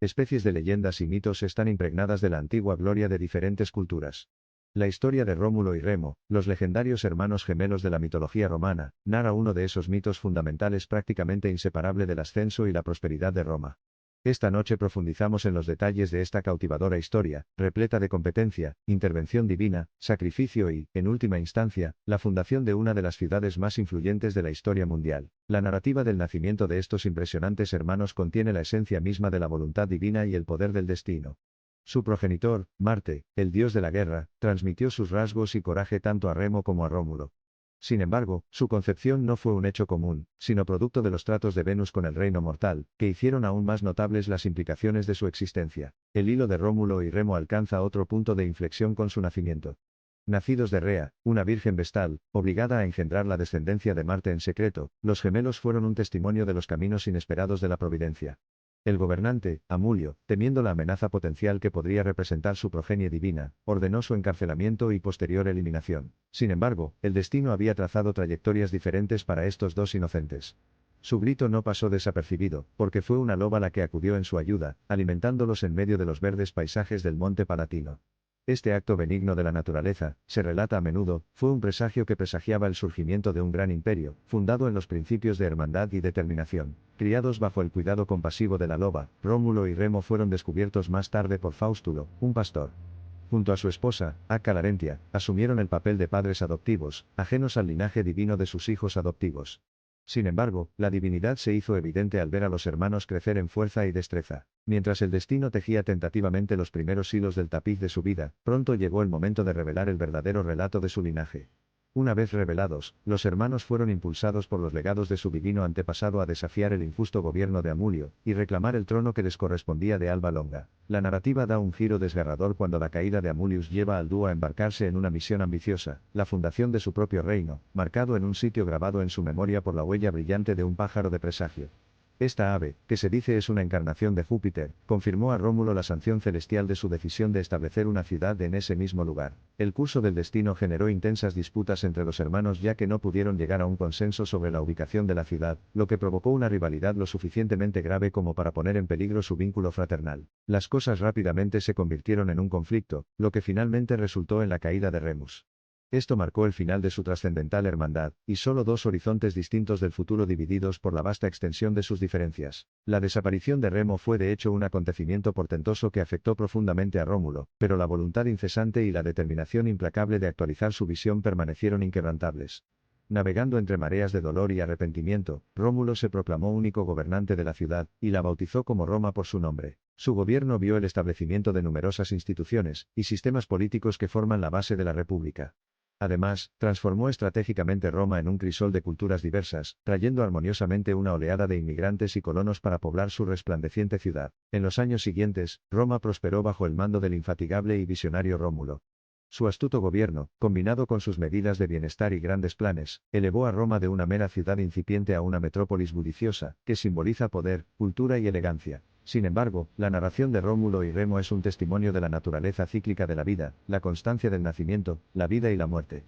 especies de leyendas y mitos están impregnadas de la antigua gloria de diferentes culturas. La historia de Rómulo y Remo, los legendarios hermanos gemelos de la mitología romana, narra uno de esos mitos fundamentales prácticamente inseparable del ascenso y la prosperidad de Roma. Esta noche profundizamos en los detalles de esta cautivadora historia, repleta de competencia, intervención divina, sacrificio y, en última instancia, la fundación de una de las ciudades más influyentes de la historia mundial. La narrativa del nacimiento de estos impresionantes hermanos contiene la esencia misma de la voluntad divina y el poder del destino. Su progenitor, Marte, el dios de la guerra, transmitió sus rasgos y coraje tanto a Remo como a Rómulo. Sin embargo, su concepción no fue un hecho común, sino producto de los tratos de Venus con el reino mortal, que hicieron aún más notables las implicaciones de su existencia. El hilo de Rómulo y Remo alcanza otro punto de inflexión con su nacimiento. Nacidos de Rea, una virgen vestal, obligada a engendrar la descendencia de Marte en secreto, los gemelos fueron un testimonio de los caminos inesperados de la providencia. El gobernante, Amulio, temiendo la amenaza potencial que podría representar su progenie divina, ordenó su encarcelamiento y posterior eliminación. Sin embargo, el destino había trazado trayectorias diferentes para estos dos inocentes. Su grito no pasó desapercibido, porque fue una loba la que acudió en su ayuda, alimentándolos en medio de los verdes paisajes del monte Palatino. Este acto benigno de la naturaleza, se relata a menudo, fue un presagio que presagiaba el surgimiento de un gran imperio, fundado en los principios de hermandad y determinación. Criados bajo el cuidado compasivo de la loba, Rómulo y Remo fueron descubiertos más tarde por Faustulo, un pastor. Junto a su esposa, Acca Larentia, asumieron el papel de padres adoptivos, ajenos al linaje divino de sus hijos adoptivos. Sin embargo, la divinidad se hizo evidente al ver a los hermanos crecer en fuerza y destreza. Mientras el destino tejía tentativamente los primeros hilos del tapiz de su vida, pronto llegó el momento de revelar el verdadero relato de su linaje. Una vez revelados, los hermanos fueron impulsados por los legados de su divino antepasado a desafiar el injusto gobierno de Amulio, y reclamar el trono que les correspondía de Alba Longa. La narrativa da un giro desgarrador cuando la caída de Amulius lleva al dúo a embarcarse en una misión ambiciosa, la fundación de su propio reino, marcado en un sitio grabado en su memoria por la huella brillante de un pájaro de presagio. Esta ave, que se dice es una encarnación de Júpiter, confirmó a Rómulo la sanción celestial de su decisión de establecer una ciudad en ese mismo lugar. El curso del destino generó intensas disputas entre los hermanos ya que no pudieron llegar a un consenso sobre la ubicación de la ciudad, lo que provocó una rivalidad lo suficientemente grave como para poner en peligro su vínculo fraternal. Las cosas rápidamente se convirtieron en un conflicto, lo que finalmente resultó en la caída de Remus. Esto marcó el final de su trascendental hermandad, y solo dos horizontes distintos del futuro divididos por la vasta extensión de sus diferencias. La desaparición de Remo fue de hecho un acontecimiento portentoso que afectó profundamente a Rómulo, pero la voluntad incesante y la determinación implacable de actualizar su visión permanecieron inquebrantables. Navegando entre mareas de dolor y arrepentimiento, Rómulo se proclamó único gobernante de la ciudad, y la bautizó como Roma por su nombre. Su gobierno vio el establecimiento de numerosas instituciones y sistemas políticos que forman la base de la República. Además, transformó estratégicamente Roma en un crisol de culturas diversas, trayendo armoniosamente una oleada de inmigrantes y colonos para poblar su resplandeciente ciudad. En los años siguientes, Roma prosperó bajo el mando del infatigable y visionario Rómulo. Su astuto gobierno, combinado con sus medidas de bienestar y grandes planes, elevó a Roma de una mera ciudad incipiente a una metrópolis bulliciosa, que simboliza poder, cultura y elegancia. Sin embargo, la narración de Rómulo y Remo es un testimonio de la naturaleza cíclica de la vida, la constancia del nacimiento, la vida y la muerte.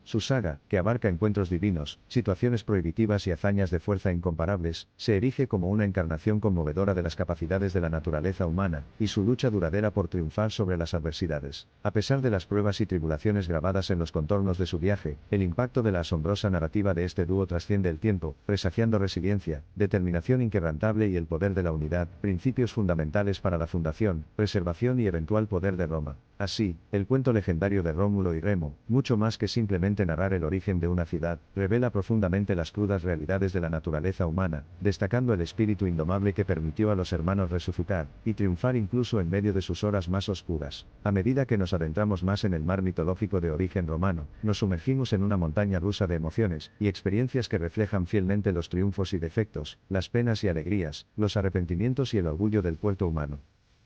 Su saga, que abarca encuentros divinos, situaciones prohibitivas y hazañas de fuerza incomparables, se erige como una encarnación conmovedora de las capacidades de la naturaleza humana, y su lucha duradera por triunfar sobre las adversidades. A pesar de las pruebas y tribulaciones grabadas en los contornos de su viaje, el impacto de la asombrosa narrativa de este dúo trasciende el tiempo, presagiando resiliencia, determinación inquebrantable y el poder de la unidad, principios fundamentales para la fundación, preservación y eventual poder de Roma. Así, el cuento legendario de Rómulo y Remo, mucho más que simplemente narrar el origen de una ciudad, revela profundamente las crudas realidades de la naturaleza humana, destacando el espíritu indomable que permitió a los hermanos resucitar y triunfar incluso en medio de sus horas más oscuras. A medida que nos adentramos más en el mar mitológico de origen romano, nos sumergimos en una montaña rusa de emociones y experiencias que reflejan fielmente los triunfos y defectos, las penas y alegrías, los arrepentimientos y el orgullo del puerto humano.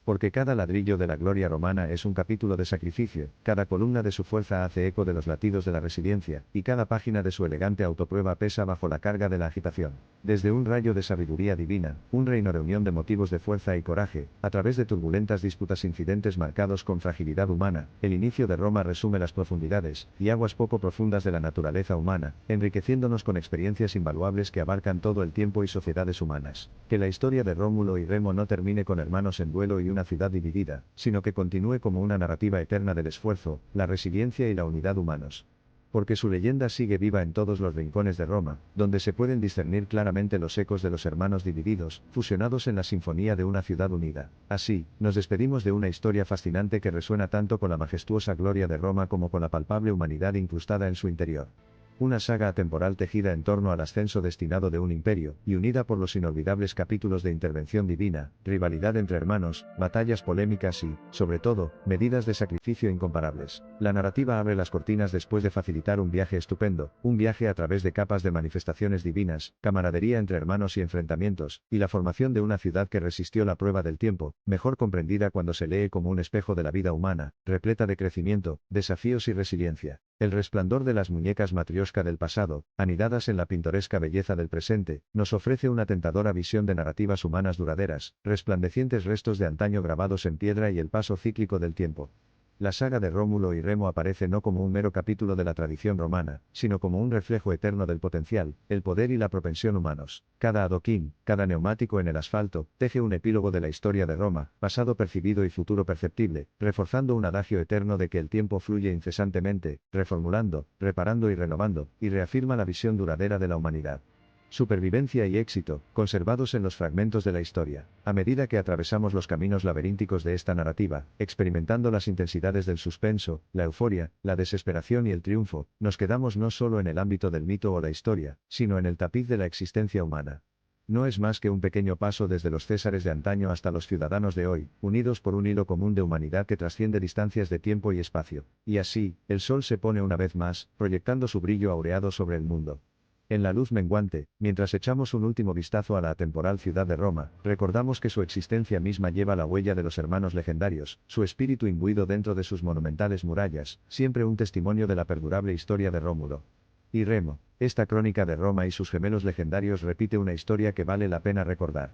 Porque cada ladrillo de la gloria romana es un capítulo de sacrificio, cada columna de su fuerza hace eco de los latidos de la resiliencia, y cada página de su elegante autoprueba pesa bajo la carga de la agitación. Desde un rayo de sabiduría divina, un reino reunión de motivos de fuerza y coraje, a través de turbulentas disputas incidentes marcados con fragilidad humana, el inicio de Roma resume las profundidades y aguas poco profundas de la naturaleza humana, enriqueciéndonos con experiencias invaluables que abarcan todo el tiempo y sociedades humanas. Que la historia de Rómulo y Remo no termine con hermanos en duelo y una ciudad dividida, sino que continúe como una narrativa eterna del esfuerzo, la resiliencia y la unidad humanos. Porque su leyenda sigue viva en todos los rincones de Roma, donde se pueden discernir claramente los ecos de los hermanos divididos, fusionados en la sinfonía de una ciudad unida. Así, nos despedimos de una historia fascinante que resuena tanto con la majestuosa gloria de Roma como con la palpable humanidad incrustada en su interior. Una saga atemporal tejida en torno al ascenso destinado de un imperio, y unida por los inolvidables capítulos de intervención divina, rivalidad entre hermanos, batallas polémicas y, sobre todo, medidas de sacrificio incomparables. La narrativa abre las cortinas después de facilitar un viaje estupendo, un viaje a través de capas de manifestaciones divinas, camaradería entre hermanos y enfrentamientos, y la formación de una ciudad que resistió la prueba del tiempo, mejor comprendida cuando se lee como un espejo de la vida humana, repleta de crecimiento, desafíos y resiliencia. El resplandor de las muñecas matrioshka del pasado, anidadas en la pintoresca belleza del presente, nos ofrece una tentadora visión de narrativas humanas duraderas, resplandecientes restos de antaño grabados en piedra y el paso cíclico del tiempo. La saga de Rómulo y Remo aparece no como un mero capítulo de la tradición romana, sino como un reflejo eterno del potencial, el poder y la propensión humanos. Cada adoquín, cada neumático en el asfalto, teje un epílogo de la historia de Roma, pasado percibido y futuro perceptible, reforzando un adagio eterno de que el tiempo fluye incesantemente, reformulando, reparando y renovando, y reafirma la visión duradera de la humanidad. Supervivencia y éxito, conservados en los fragmentos de la historia. A medida que atravesamos los caminos laberínticos de esta narrativa, experimentando las intensidades del suspenso, la euforia, la desesperación y el triunfo, nos quedamos no solo en el ámbito del mito o la historia, sino en el tapiz de la existencia humana. No es más que un pequeño paso desde los césares de antaño hasta los ciudadanos de hoy, unidos por un hilo común de humanidad que trasciende distancias de tiempo y espacio. Y así, el sol se pone una vez más, proyectando su brillo aureado sobre el mundo. En la luz menguante, mientras echamos un último vistazo a la atemporal ciudad de Roma, recordamos que su existencia misma lleva la huella de los hermanos legendarios, su espíritu imbuido dentro de sus monumentales murallas, siempre un testimonio de la perdurable historia de Rómulo y Remo. Esta crónica de Roma y sus gemelos legendarios repite una historia que vale la pena recordar.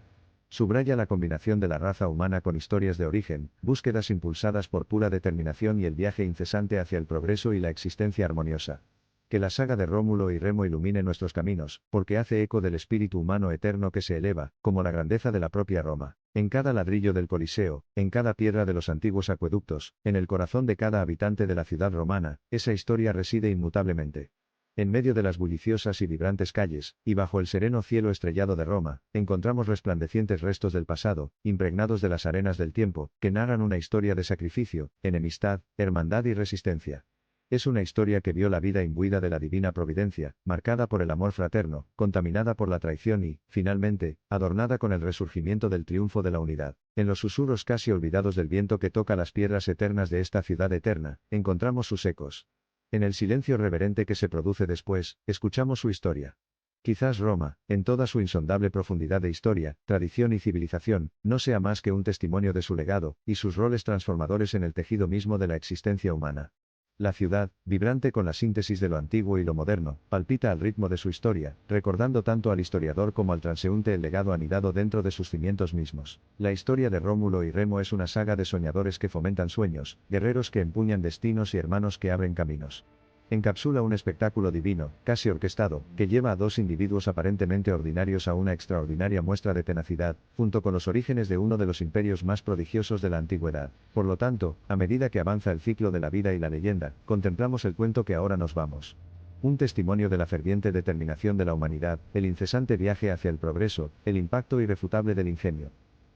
Subraya la combinación de la raza humana con historias de origen, búsquedas impulsadas por pura determinación y el viaje incesante hacia el progreso y la existencia armoniosa. Que la saga de Rómulo y Remo ilumine nuestros caminos, porque hace eco del espíritu humano eterno que se eleva, como la grandeza de la propia Roma, en cada ladrillo del Coliseo, en cada piedra de los antiguos acueductos, en el corazón de cada habitante de la ciudad romana, esa historia reside inmutablemente. En medio de las bulliciosas y vibrantes calles, y bajo el sereno cielo estrellado de Roma, encontramos resplandecientes restos del pasado, impregnados de las arenas del tiempo, que narran una historia de sacrificio, enemistad, hermandad y resistencia. Es una historia que vio la vida imbuida de la divina providencia, marcada por el amor fraterno, contaminada por la traición y, finalmente, adornada con el resurgimiento del triunfo de la unidad. En los susurros casi olvidados del viento que toca las piedras eternas de esta ciudad eterna, encontramos sus ecos. En el silencio reverente que se produce después, escuchamos su historia. Quizás Roma, en toda su insondable profundidad de historia, tradición y civilización, no sea más que un testimonio de su legado, y sus roles transformadores en el tejido mismo de la existencia humana. La ciudad, vibrante con la síntesis de lo antiguo y lo moderno, palpita al ritmo de su historia, recordando tanto al historiador como al transeúnte el legado anidado dentro de sus cimientos mismos. La historia de Rómulo y Remo es una saga de soñadores que fomentan sueños, guerreros que empuñan destinos y hermanos que abren caminos. Encapsula un espectáculo divino, casi orquestado, que lleva a dos individuos aparentemente ordinarios a una extraordinaria muestra de tenacidad, junto con los orígenes de uno de los imperios más prodigiosos de la antigüedad. Por lo tanto, a medida que avanza el ciclo de la vida y la leyenda, contemplamos el cuento que ahora nos vamos. Un testimonio de la ferviente determinación de la humanidad, el incesante viaje hacia el progreso, el impacto irrefutable del ingenio.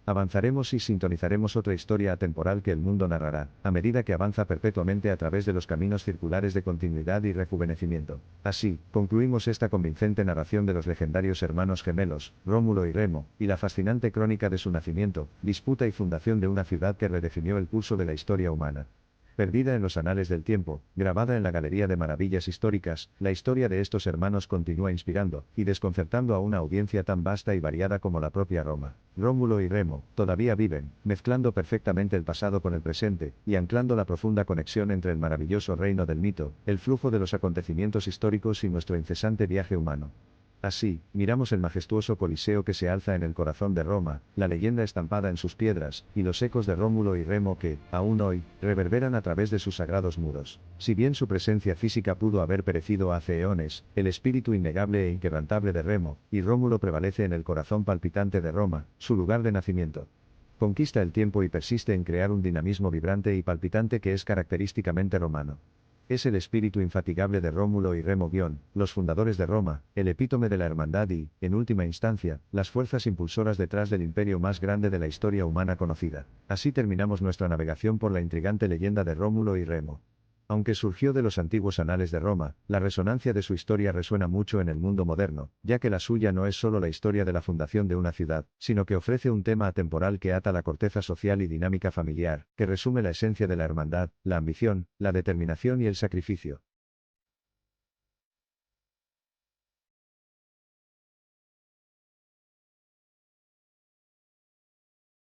Avanzaremos y sintonizaremos otra historia atemporal que el mundo narrará, a medida que avanza perpetuamente a través de los caminos circulares de continuidad y rejuvenecimiento. Así, concluimos esta convincente narración de los legendarios hermanos gemelos, Rómulo y Remo, y la fascinante crónica de su nacimiento, disputa y fundación de una ciudad que redefinió el curso de la historia humana. Perdida en los anales del tiempo, grabada en la galería de maravillas históricas, la historia de estos hermanos continúa inspirando y desconcertando a una audiencia tan vasta y variada como la propia Roma. Rómulo y Remo todavía viven, mezclando perfectamente el pasado con el presente y anclando la profunda conexión entre el maravilloso reino del mito, el flujo de los acontecimientos históricos y nuestro incesante viaje humano. Así, miramos el majestuoso Coliseo que se alza en el corazón de Roma, la leyenda estampada en sus piedras, y los ecos de Rómulo y Remo que, aún hoy, reverberan a través de sus sagrados muros. Si bien su presencia física pudo haber perecido hace eones, el espíritu innegable e inquebrantable de Remo y Rómulo prevalece en el corazón palpitante de Roma, su lugar de nacimiento. Conquista el tiempo y persiste en crear un dinamismo vibrante y palpitante que es característicamente romano. Es el espíritu infatigable de Rómulo y Remo los fundadores de Roma, el epítome de la hermandad y, en última instancia, las fuerzas impulsoras detrás del imperio más grande de la historia humana conocida. Así terminamos nuestra navegación por la intrigante leyenda de Rómulo y Remo. Aunque surgió de los antiguos anales de Roma, la resonancia de su historia resuena mucho en el mundo moderno, ya que la suya no es solo la historia de la fundación de una ciudad, sino que ofrece un tema atemporal que ata la corteza social y dinámica familiar, que resume la esencia de la hermandad, la ambición, la determinación y el sacrificio.